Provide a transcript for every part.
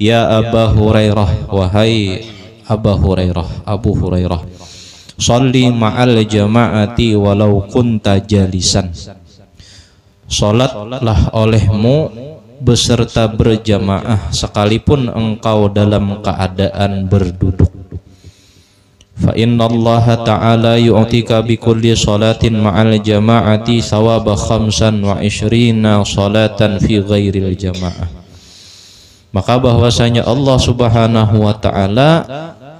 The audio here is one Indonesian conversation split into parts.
Ya Aba Hurairah, wahai Abu Hurairah, sholli ma'al jama'ati walau kunta jalisan. Salatlah olehmu beserta berjamaah sekalipun engkau dalam keadaan berduduk. Fa innallaha ta'ala yu'tika bi kulli salatin ma'al jama'ati thawaba 25 salatan fi ghairil jama'ah. Maka bahwasanya Allah Subhanahu wa ta'ala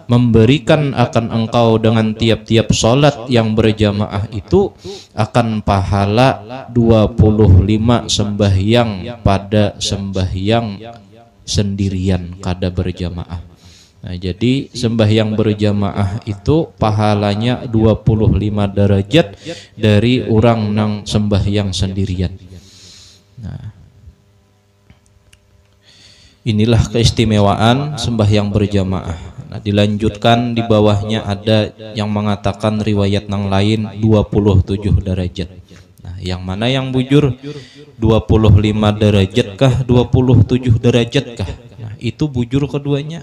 memberikan akan engkau dengan tiap-tiap salat yang berjamaah itu akan pahala 25 sembahyang pada sembahyang sendirian kada berjamaah. Nah, jadi sembahyang berjamaah itu pahalanya 25 derajat dari orang nang sembahyang sendirian. Nah, inilah keistimewaan sembahyang berjamaah. Nah, dilanjutkan di bawahnya ada yang mengatakan riwayat yang lain 27 derajat. Nah, yang mana yang bujur? 25 derajat kah 27 derajat kah? Nah, itu bujur keduanya.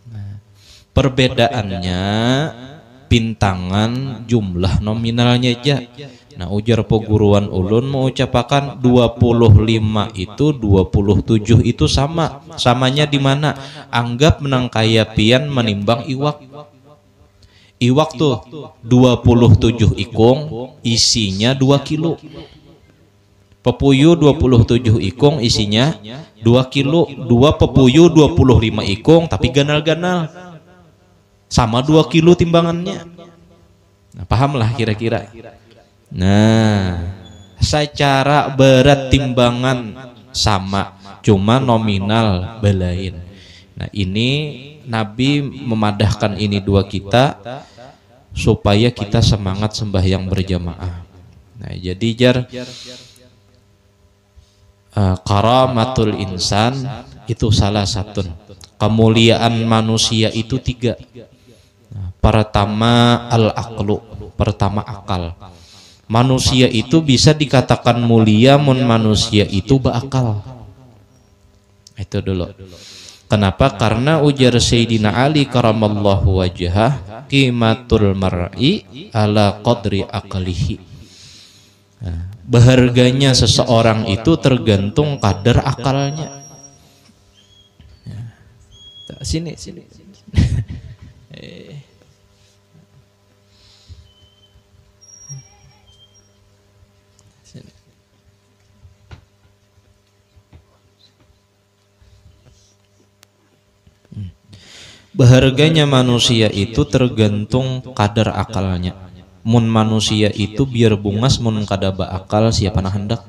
Nah, perbedaannya pintangan jumlah nominalnya aja. Nah, ujar peguruan ulun mengucapkan 25 itu 27 itu sama. Samanya di mana? Anggap menang kaya pian menimbang iwak. Iwak tuh 27 ikung isinya 2 kilo. Pepuyuh 27 ikung isinya 2 kilo. 2 pepuyuh 25 ikung tapi ganal-ganal. Sama 2 kilo timbangannya. Nah, pahamlah kira-kira. Nah, secara berat timbangan sama, cuma nominal belain. Nah, ini Nabi memadahkan ini dua kita supaya kita semangat sembahyang berjamaah. Nah, jadi jar karamatul insan itu salah satu. Kemuliaan manusia itu 3. Nah, pertama al-aqlu, pertama akal. Manusia itu bisa dikatakan mulia mun manusia itu berakal. Itu dulu. Kenapa? Karena ujar Sayyidina Ali karamallahu wajhah, qimatul mar'i ala qadri aqlihi. Nah, berharganya seseorang itu tergantung kadar akalnya. Sini. Berharganya manusia itu tergantung kadar akalnya. Mun manusia itu biar bungas mun kada beakal siapa nah hendak.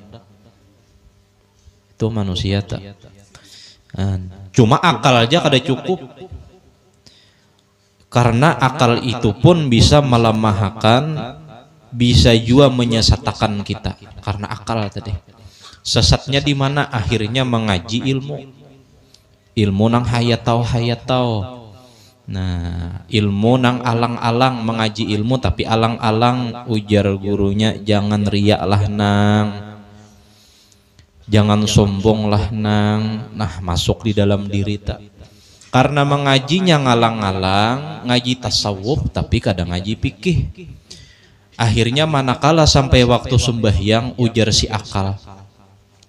Itu manusia tak. Cuma akal aja kada cukup. Karena akal itu pun bisa melemahkan, bisa juga menyesatkan kita. Karena akal tadi. Sesatnya di mana? Akhirnya mengaji ilmu. Ilmu nang hayatau. Nah, ilmu nang alang-alang, mengaji ilmu tapi alang-alang, ujar gurunya jangan riak lah nang, jangan sombong lah nang. Nah, masuk di dalam diri tak. Karena mengajinya ngalang-alang, ngaji tasawuf tapi kadang ngaji fikih. Akhirnya manakala sampai waktu sembahyang, ujar si akal,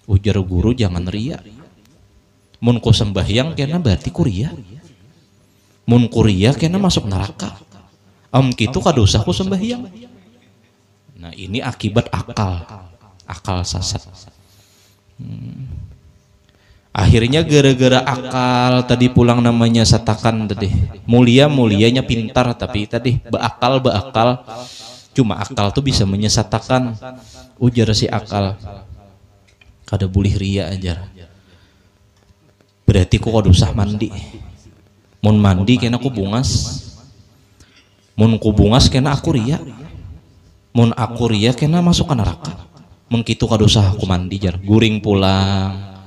ujar guru jangan riak. Mun ku sembahyang kena berarti kuria. Mun kuria kena masuk neraka. Kitu kadosa ku sembahyang. Nah, ini akibat akal sasat. Akhirnya gara-gara akal tadi pulang namanya satakan tadi. Mulianya pintar tapi tadi beakal. Cuma akal tuh bisa menyesatakan. Ujar si akal, kada boleh ria ajar. Berarti ku kadosa mandi. Mun mandi kena ku bungas. Mun ku bungas kena aku ria. Mun aku ria kena masuk ke neraka. Mun kitu kadosa aku mandi jar, guring pulang.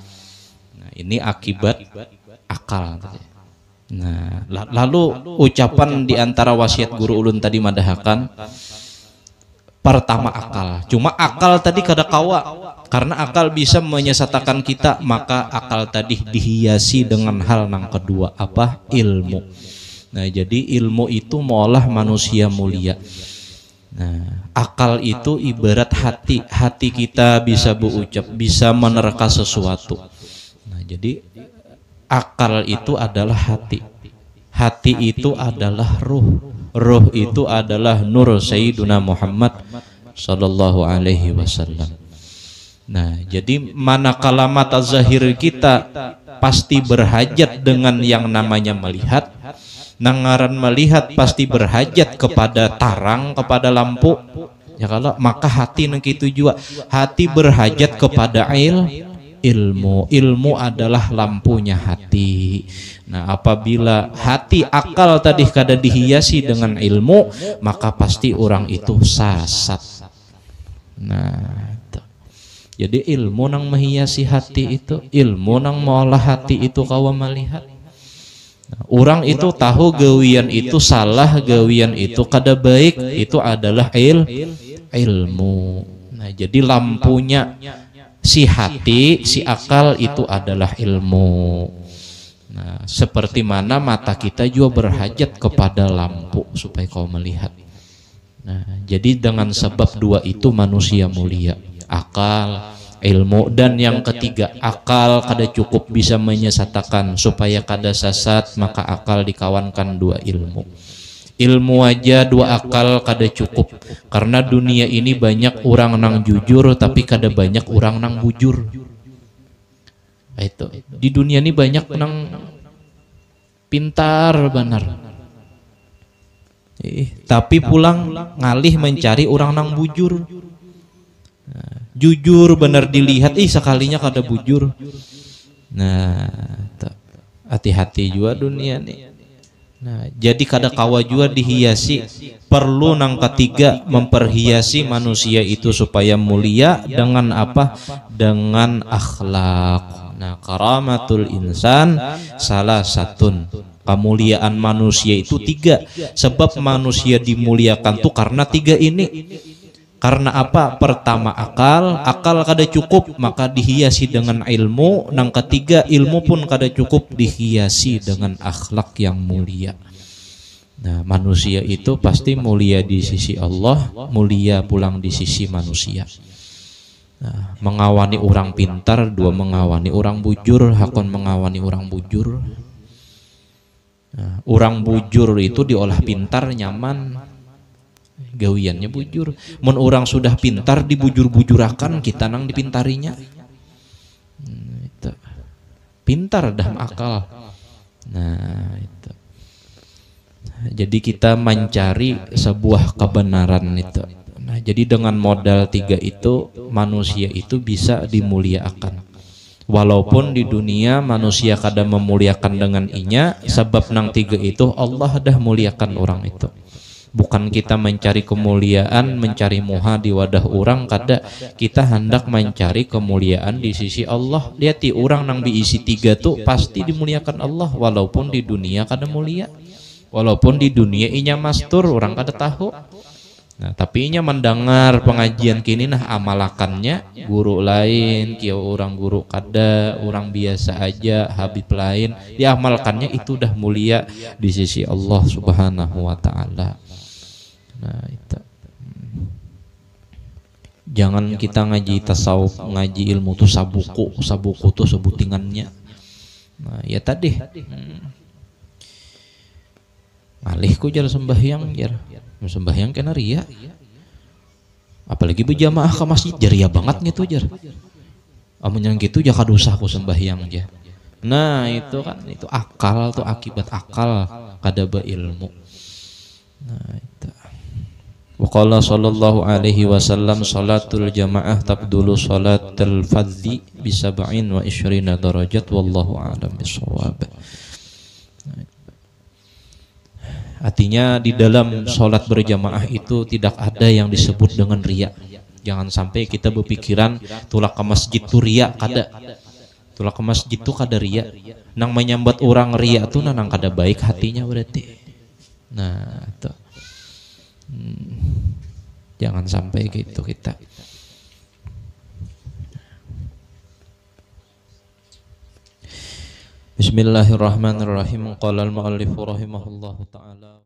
Nah, ini akibat akal. Nah, lalu ucapan di antara wasiat guru ulun tadi madahakan, Pertama akal. Cuma akal tadi kada kawa, karena akal bisa menyesatakan kita, maka akal tadi dihiasi dengan hal yang kedua, apa? Ilmu. Nah, jadi ilmu itu malah manusia mulia. Nah, akal itu ibarat hati. Hati kita bisa berucap, bisa menerka sesuatu. Nah, jadi akal itu adalah hati. Hati itu adalah ruh. Ruh itu adalah nur Sayyiduna Muhammad sallallahu alaihi wasallam. Nah, jadi manakala mata zahir kita pasti berhajat dengan yang namanya melihat. Nangaran melihat pasti berhajat kepada tarang, kepada lampu. Ya kalau maka hati nang kitu juga. Hati berhajat kepada ilmu. Ilmu adalah lampunya hati. Nah, apabila hati akal tadi kada dihiasi dengan ilmu, maka pasti orang itu sesat. Nah, itu. Jadi ilmu nang menghiasi hati itu, ilmu nang mengolah hati itu kawa melihat. Nah, orang itu tahu gawian itu salah, gawian itu kada baik, itu adalah ilmu. Nah, jadi lampunya si hati, si akal itu adalah ilmu. Nah, seperti mana mata kita juga berhajat kepada lampu supaya kau melihat. Nah, jadi dengan sebab dua itu manusia mulia, akal, ilmu. Dan yang ketiga, akal kada cukup bisa menyesatakan, supaya kada sesat maka akal dikawankan dua ilmu. Ilmu aja dua akal kada cukup, karena dunia ini banyak orang nang jujur tapi kada banyak orang nang bujur. Itu di dunia ini banyak nang pintar benar, tapi pulang ngalih mencari orang nang bujur. Nah, jujur benar dilihat, sekalinya kada bujur. Nah, hati-hati juga dunia nih. Nah, jadi kada kawa juga dihiasi. Perlu nang ketiga memperhiasi manusia itu supaya mulia dengan apa? Dengan akhlak. Nah, karamatul insan salah satun. Kemuliaan manusia itu tiga. Sebab manusia dimuliakan tuh karena tiga ini. Karena apa? Pertama akal kada cukup maka dihiasi dengan ilmu. Nang ketiga ilmu pun kada cukup dihiasi dengan akhlak yang mulia. Nah, manusia itu pasti mulia di sisi Allah, mulia pulang di sisi manusia. Nah, mengawani orang pintar, dua mengawani orang bujur, hakon mengawani orang bujur. Nah, orang bujur itu diolah pintar, nyaman. Gawiannya bujur. Mun orang sudah pintar dibujur-bujurakan, kita nang dipintarinya. Itu. Pintar dah akal. Nah, itu. Jadi kita mencari sebuah kebenaran itu. Nah, jadi dengan modal tiga itu manusia itu bisa dimuliakan. Walaupun di dunia manusia kadang memuliakan dengan inya, sebab nang tiga itu Allah dah muliakan orang itu. Bukan kita mencari kemuliaan, mencari muha di wadah orang, kada. Kita hendak mencari kemuliaan di sisi Allah. Lihat orang nang diisi tiga tuh pasti dimuliakan Allah, walaupun di dunia kada mulia. Walaupun di dunia inya mastur, orang kada tahu. Nah, tapi inya mendengar pengajian kini nah amalakannya guru lain, kia orang guru kada, orang biasa aja, habib lain, diamalkannya itu dah mulia di sisi Allah Subhanahu wa taala. Nah, itu. Jangan kita ngaji tasawuf, ngaji ilmu tuh sabuku tuh sebutingannya. Nah, ya tadi. Alihku jar sembahyang jar. Sembahyang kena ria. Apalagi berjamaah ke masjid jar ria banget gitu jar. Amun yang gitu ja kadusah ku sembahyang jar. Nah, itu kan itu akal tuh, akibat akal kada beilmu. Nah, itu. Waqala sallallahu alaihi wasallam salatul jamaah tabdulu salatul fadhi bi 27 darajat wallahu a'lam bishawab. Artinya di dalam salat berjamaah itu tidak ada yang disebut dengan riya. Jangan sampai kita berpikiran tulak ke masjid itu riya, kada. Tulak ke masjid itu kada riya. Nang menyambat orang riya itu nang kada baik hatinya berarti. Nah, itu. Jangan sampai gitu kita. Bismillahirrahmanirrahim. Qala al-mu'allif rahimahullahu taala